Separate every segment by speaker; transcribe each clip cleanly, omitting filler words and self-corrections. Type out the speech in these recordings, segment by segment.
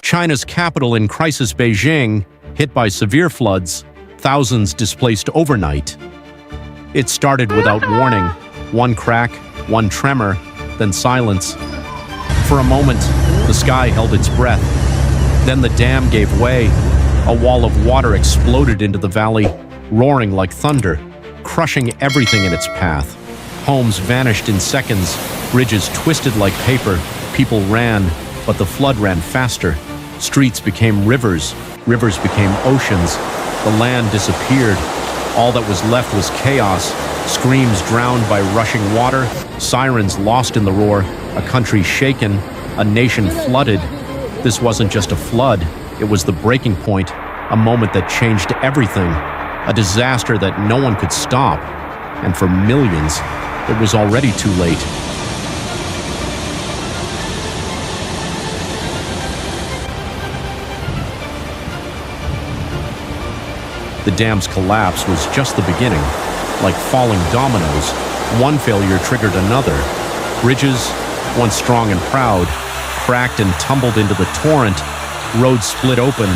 Speaker 1: China's capital in crisis, Beijing, hit by severe floods, thousands displaced overnight. It started without warning. One crack, one tremor, then silence. For a moment, the sky held its breath. Then the dam gave way. A wall of water exploded into the valley, roaring like thunder, crushing everything in its path. Homes vanished in seconds, bridges twisted like paper, people ran, but the flood ran faster. Streets became rivers, rivers became oceans, the land disappeared. All that was left was chaos, screams drowned by rushing water, sirens lost in the roar, a country shaken, a nation flooded. This wasn't just a flood, it was the breaking point, a moment that changed everything, a disaster that no one could stop. And for millions, it was already too late. The dam's collapse was just the beginning. Like falling dominoes, one failure triggered another. Bridges, once strong and proud, cracked and tumbled into the torrent. Roads split open.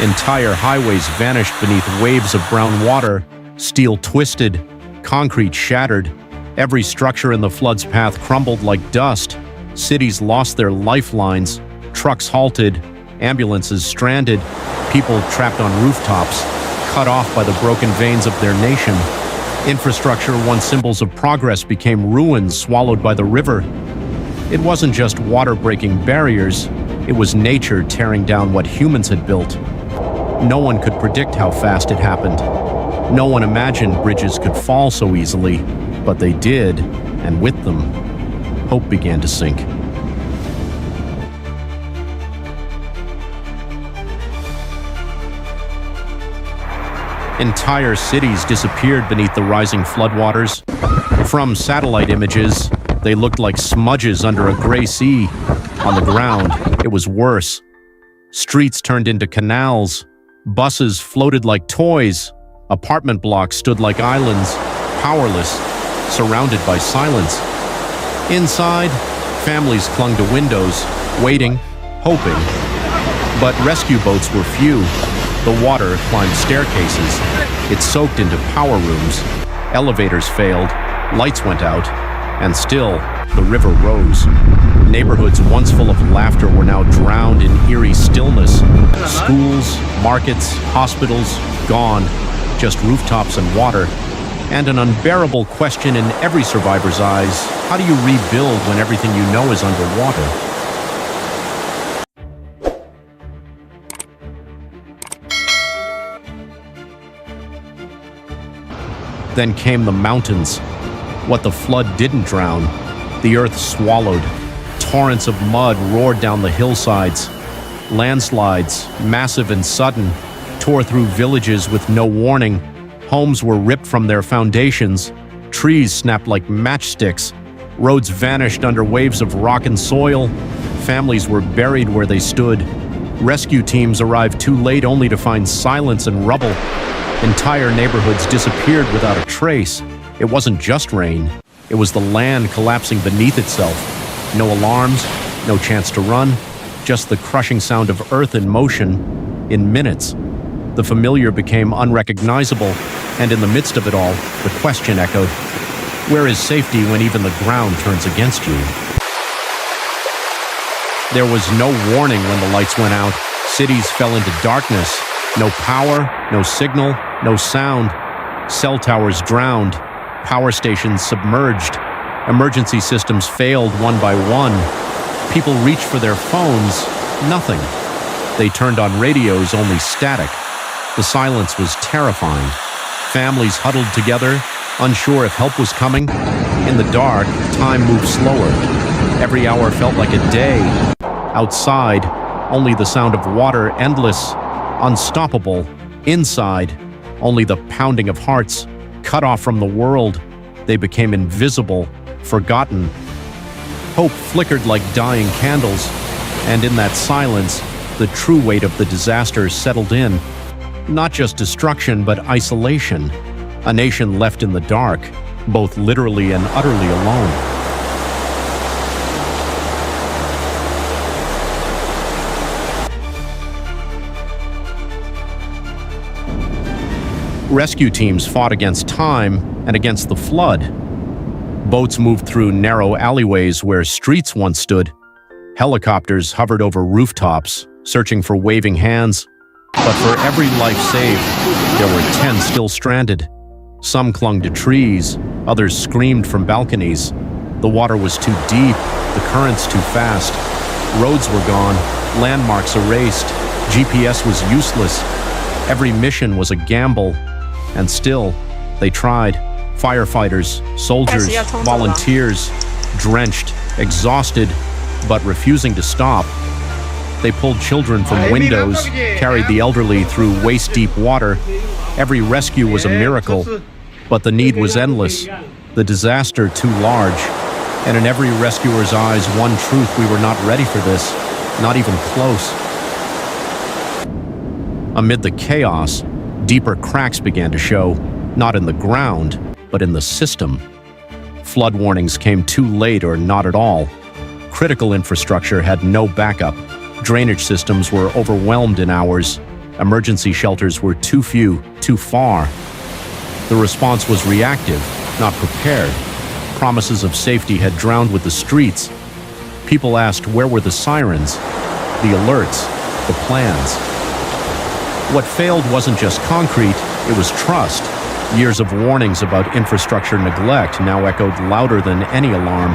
Speaker 1: Entire highways vanished beneath waves of brown water. Steel twisted, concrete shattered. Every structure in the flood's path crumbled like dust. Cities lost their lifelines. Trucks halted. Ambulances stranded. People trapped on rooftops, cut off by the broken veins of their nation. Infrastructure, once symbols of progress, became ruins swallowed by the river. It wasn't just water breaking barriers, it was nature tearing down what humans had built. No one could predict how fast it happened. No one imagined bridges could fall so easily, but they did, and with them, hope began to sink. Entire cities disappeared beneath the rising floodwaters. From satellite images, they looked like smudges under a gray sea. On the ground, it was worse. Streets turned into canals. Buses floated like toys. Apartment blocks stood like islands, powerless, surrounded by silence. Inside, families clung to windows, waiting, hoping. But rescue boats were few. The water climbed staircases. It soaked into power rooms. Elevators failed. Lights went out. And still, the river rose. Neighborhoods once full of laughter were now drowned in eerie stillness. Schools, markets, hospitals, gone. Just rooftops and water. And an unbearable question in every survivor's eyes: how do you rebuild when everything you know is underwater? Then came the mountains. What the flood didn't drown, the earth swallowed. Torrents of mud roared down the hillsides. Landslides, massive and sudden, tore through villages with no warning. Homes were ripped from their foundations. Trees snapped like matchsticks. Roads vanished under waves of rock and soil. Families were buried where they stood. Rescue teams arrived too late only to find silence and rubble. Entire neighborhoods disappeared without a trace. It wasn't just rain. It was the land collapsing beneath itself. No alarms, no chance to run, just the crushing sound of earth in motion. In minutes, the familiar became unrecognizable, and in the midst of it all, the question echoed, where is safety when even the ground turns against you? There was no warning when the lights went out. Cities fell into darkness. No power, no signal, no sound. Cell towers drowned. Power stations submerged. Emergency systems failed one by one. People reached for their phones. Nothing. They turned on radios, only static. The silence was terrifying. Families huddled together, unsure if help was coming. In the dark, time moved slower. Every hour felt like a day. Outside, only the sound of water, endless, unstoppable. Inside, only the pounding of hearts. Cut off from the world, they became invisible, forgotten. Hope flickered like dying candles, and in that silence, the true weight of the disaster settled in. Not just destruction, but isolation. A nation left in the dark, both literally and utterly alone. Rescue teams fought against time and against the flood. Boats moved through narrow alleyways where streets once stood. Helicopters hovered over rooftops, searching for waving hands. But for every life saved, there were 10 still stranded. Some clung to trees, others screamed from balconies. The water was too deep, the currents too fast. Roads were gone, landmarks erased, GPS was useless. Every mission was a gamble, and still, they tried. Firefighters, soldiers, volunteers, drenched, exhausted, but refusing to stop. They pulled children from windows, carried the elderly through waist-deep water. Every rescue was a miracle, but the need was endless, the disaster too large. And in every rescuer's eyes, one truth: we were not ready for this, not even close. Amid the chaos, deeper cracks began to show, not in the ground, but in the system. Flood warnings came too late or not at all. Critical infrastructure had no backup. Drainage systems were overwhelmed in hours. Emergency shelters were too few, too far. The response was reactive, not prepared. Promises of safety had drowned with the streets. People asked, where were the sirens, the alerts, the plans? What failed wasn't just concrete, it was trust. Years of warnings about infrastructure neglect now echoed louder than any alarm.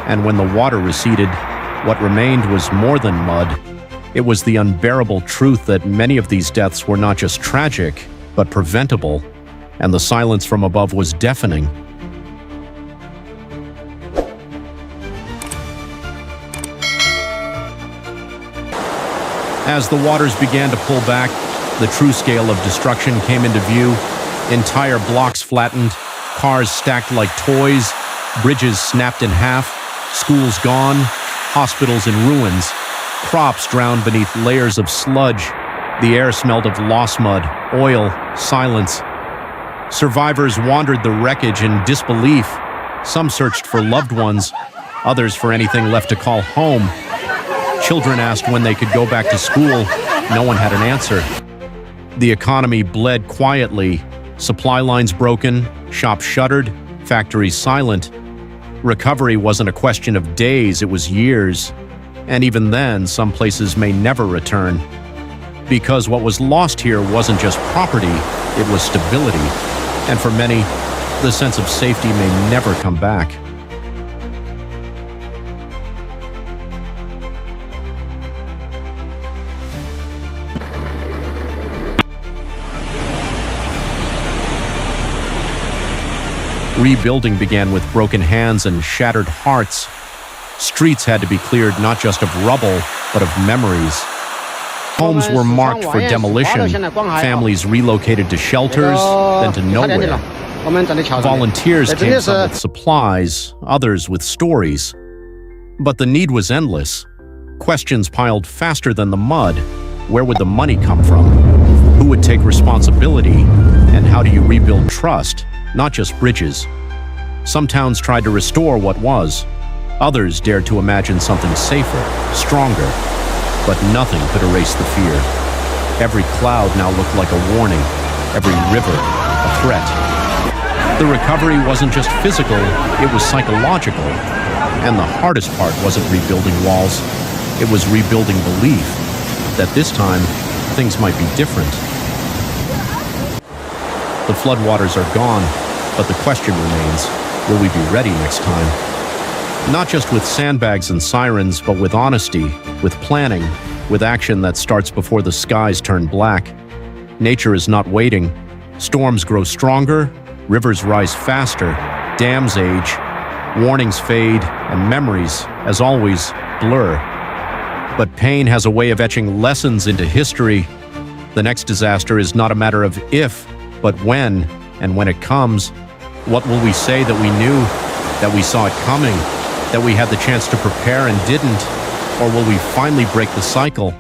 Speaker 1: And when the water receded, what remained was more than mud. It was the unbearable truth that many of these deaths were not just tragic, but preventable. And the silence from above was deafening. As the waters began to pull back, the true scale of destruction came into view. Entire blocks flattened, cars stacked like toys, bridges snapped in half, schools gone, hospitals in ruins, crops drowned beneath layers of sludge. The air smelled of lost mud, oil, silence. Survivors wandered the wreckage in disbelief. Some searched for loved ones, others for anything left to call home. Children asked when they could go back to school. No one had an answer. The economy bled quietly. Supply lines broken, shops shuttered, factories silent. Recovery wasn't a question of days, it was years. And even then, some places may never return. Because what was lost here wasn't just property, it was stability. And for many, the sense of safety may never come back. Rebuilding began with broken hands and shattered hearts. Streets had to be cleared not just of rubble, but of memories. Homes were marked for demolition, families relocated to shelters, then to nowhere. Volunteers came, some with supplies, others with stories. But the need was endless. Questions piled faster than the mud. Where would the money come from? Who would take responsibility? And how do you rebuild trust? Not just bridges. Some towns tried to restore what was. Others dared to imagine something safer, stronger. But nothing could erase the fear. Every cloud now looked like a warning. Every river, a threat. The recovery wasn't just physical, it was psychological. And the hardest part wasn't rebuilding walls. It was rebuilding belief that this time, things might be different. The floodwaters are gone, but the question remains, will we be ready next time? Not just with sandbags and sirens, but with honesty, with planning, with action that starts before the skies turn black. Nature is not waiting. Storms grow stronger, rivers rise faster, dams age, warnings fade, and memories, as always, blur. But pain has a way of etching lessons into history. The next disaster is not a matter of if, but when, and when it comes, what will we say that we knew, that we saw it coming, that we had the chance to prepare and didn't, or will we finally break the cycle?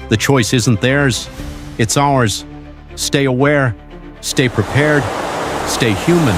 Speaker 1: The choice isn't theirs, it's ours. Stay aware, stay prepared, stay human.